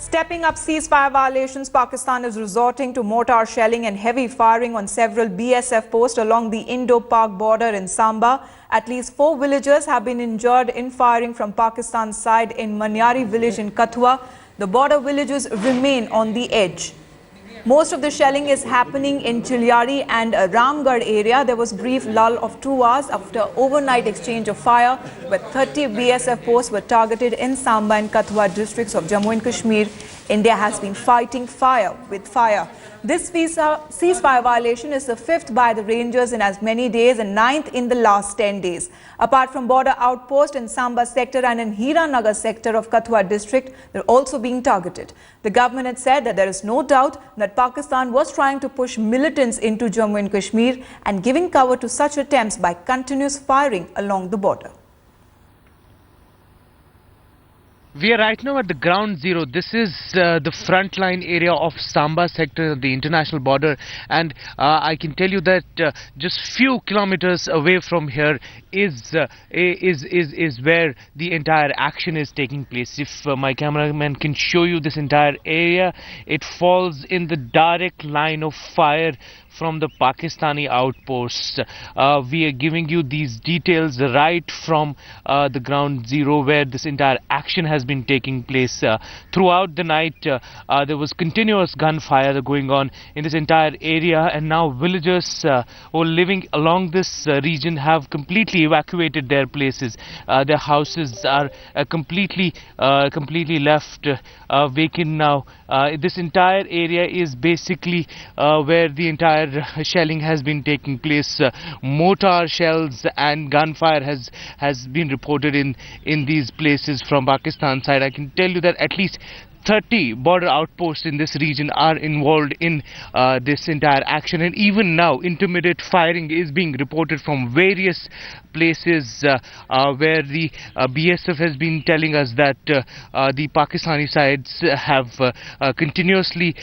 Stepping up ceasefire violations, Pakistan is resorting to mortar shelling and heavy firing on several BSF posts along the Indo-Pak border in Samba. At least 4 villagers have been injured in firing from Pakistan's side in Manyari village in Kathua. The border villages remain on the edge. Most of the shelling is happening in Chilyari and Ramgarh area. There was brief lull of 2 hours after overnight exchange of fire, where 30 BSF posts were targeted in Samba and Kathua districts of Jammu and Kashmir. India has been fighting fire with fire. This ceasefire violation is the 5th by the Rangers in as many days and 9th in the last 10 days. Apart from border outposts in Samba sector and in Hiranagar sector of Kathua district, they're also being targeted. The government had said that there is no doubt that Pakistan was trying to push militants into Jammu and Kashmir and giving cover to such attempts by continuous firing along the border. We are right now at the ground zero. This is the frontline area of Samba sector, the international border, and I can tell you that just few kilometers away from here is where the entire action is taking place. If my cameraman can show you this entire area, it falls in the direct line of fire from the Pakistani outposts. We are giving you these details right from the ground zero where this entire action has been taking place. Throughout the night there was continuous gunfire going on in this entire area, and now villagers who are living along this region have completely evacuated their places. Their houses are completely left vacant now. This entire area is basically where the entire shelling has been taking place. Mortar shells and gunfire has been reported in these places from Pakistan side. I can tell you that at least 30 border outposts in this region are involved in this entire action, and even now intermittent firing is being reported from various places where the BSF has been telling us that the Pakistani sides have continuously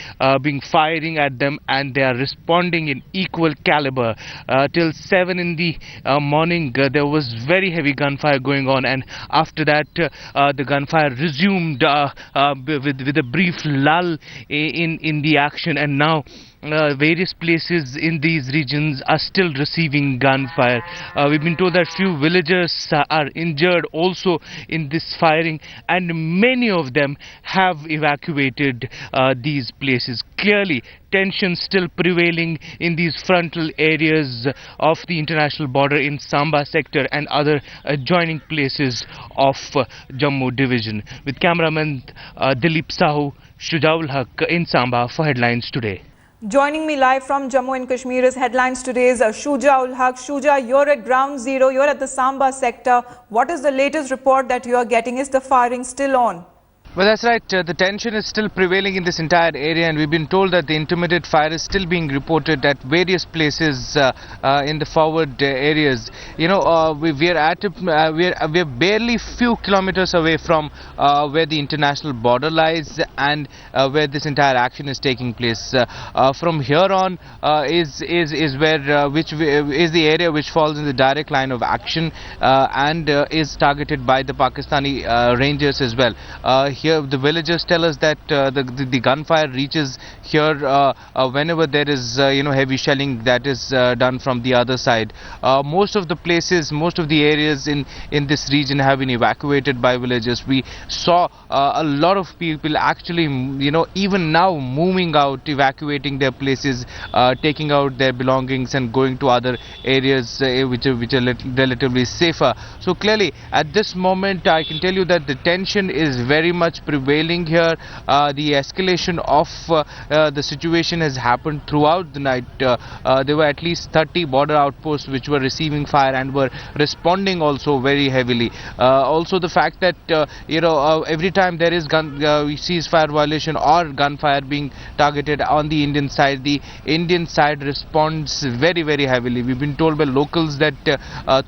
been firing at them, and they are responding in equal caliber. Till 7 in the morning there was very heavy gunfire going on, and after that the gunfire resumed with a brief lull in the action, and now various places in these regions are still receiving gunfire. We've been told that few villagers are injured also in this firing, and many of them have evacuated these places. Clearly, tension still prevailing in these frontal areas of the international border in Samba sector and other adjoining places of Jammu division. With cameraman Dilip Sahu, Shujaul Haq in Samba for Headlines Today. Joining me live from Jammu and Kashmir is Headlines Today's Shujaul Haq. Shuja, you're at ground zero, you're at the Samba sector. What is the latest report that you are getting? Is the firing still on? Well, that's right. The tension is still prevailing in this entire area, and we've been told that the intermittent fire is still being reported at various places in the forward areas. You know, we are barely few kilometers away from where the international border lies and where this entire action is taking place. From here on is where which is the area which falls in the direct line of action and is targeted by the Pakistani Rangers as well. Here the villagers tell us that the gunfire reaches here whenever there is heavy shelling that is done from the other side. Most of the places, most of the areas in this region have been evacuated by villagers. We saw a lot of people actually even now moving out, evacuating their places, taking out their belongings and going to other areas which are relatively safer. So clearly at this moment I can tell you that the tension is very much prevailing here. The escalation of the situation has happened throughout the night. There were at least 30 border outposts which were receiving fire and were responding also very heavily. Also the fact that every time there is ceasefire violation or gunfire being targeted on the Indian side, the Indian side responds very, very heavily. We've been told by locals that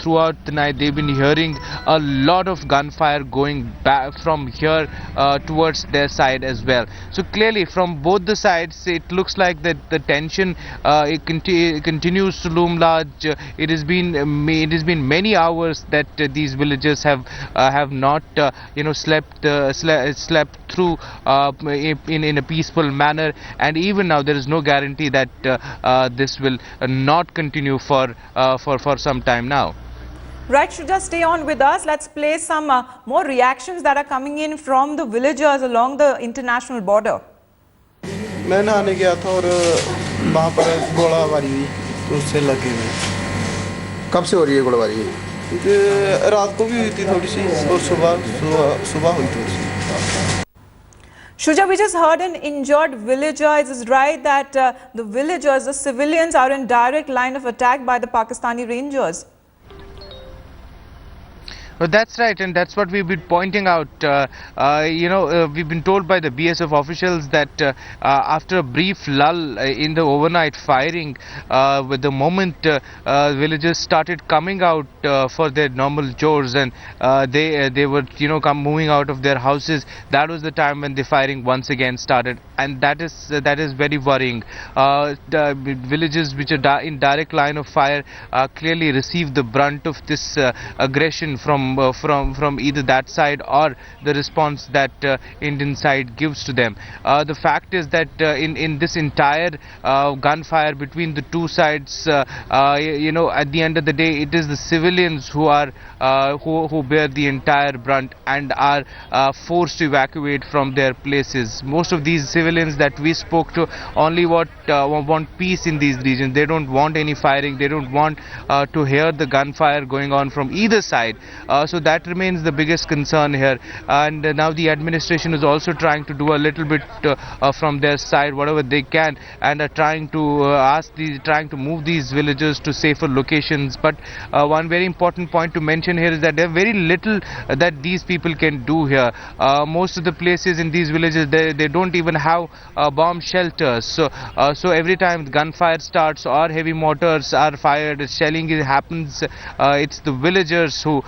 throughout the night they've been hearing a lot of gunfire going back from here towards their side as well. So clearly from both the sides it looks like that the tension it continues to loom large. It has been many hours that these villagers have not slept through in a peaceful manner, and even now there is no guarantee that this will not continue for some time now. Right, Shuja, stay on with us. Let's play some more reactions that are coming in from the villagers along the international border. मैं नहाने गया था और वहाँ पर गोलाबारी हुई तो उससे लगे हुए। कब से हो रही है गोलाबारी? रात को भी हुई थी थोड़ी सी और सुबह हुई थोड़ी सी। Shuja, we just heard an injured villager. Is it right that the villagers, the civilians, are in direct line of attack by the Pakistani Rangers? Well, that's right, and that's what we've been pointing out. We've been told by the BSF officials that after a brief lull in the overnight firing, with the moment villagers started coming out for their normal chores, and they were moving out of their houses, that was the time when the firing once again started, and that is very worrying. The villages which are in direct line of fire clearly received the brunt of this aggression from either that side or the response that Indian side gives to them. The fact is that in this entire gunfire between the two sides, at the end of the day, it is the civilians who are who bear the entire brunt and are forced to evacuate from their places. Most of these civilians that we spoke to only want peace in these regions. They don't want any firing. They don't want to hear the gunfire going on from either side. So that remains the biggest concern here, and now the administration is also trying to do a little bit from their side, whatever they can, and are trying to move these villagers to safer locations. But one very important point to mention here is that there are very little that these people can do here. Most of the places in these villages, they don't even have bomb shelters. So every time gunfire starts or heavy mortars are fired, shelling happens, it's the villagers who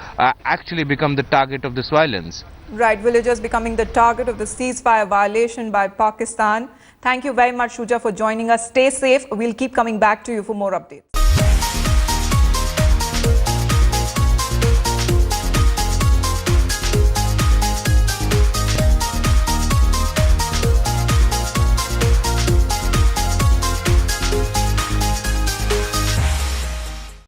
actually become the target of this violence. Right, villagers becoming the target of the ceasefire violation by Pakistan. Thank you very much, Shuja, for joining us. Stay safe. We'll keep coming back to you for more updates.